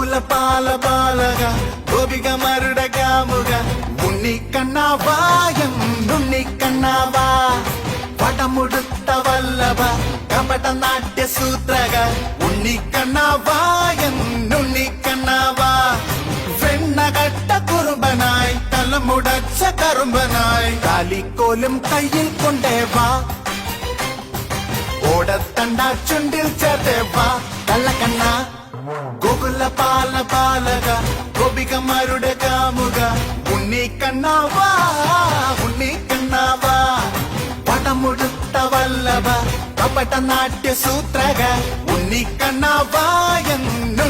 ഗോകുല പാല ബാലക ഗോപിക മരുടകാമുക ഉണ്ണിക്കണ്ണാവായം ഉണ്ണിക്കണ്ണാവാ പടമുടുത്ത വല്ലഭ കപട നാട്യ സൂത്രക ഉണ്ണിക്കണ്ണാവായം ഉണ്ണിക്കണ്ണാവാ വെണ്ണകട്ട കുറുമ്പനായി തലമുടച്ച കറുമ്പനായി കാലിക്കോലും കയ്യിൽ കൊണ്ടേവാ ഓടത്തണ്ട ചുണ്ടിൽ ചേർത്തേവാ കള്ളക്കണ്ണ ഗോകുല പാല ബാലക ഗോപികമാരുടെ കാമുക ഉണ്ണിക്കണ്ണാവാ ഉണ്ണിക്കണ്ണാവാ പടമുടുത്ത വല്ലഭ കപട നാട്യ സൂത്രക ഉണ്ണിക്കണ്ണാവാ എന്നു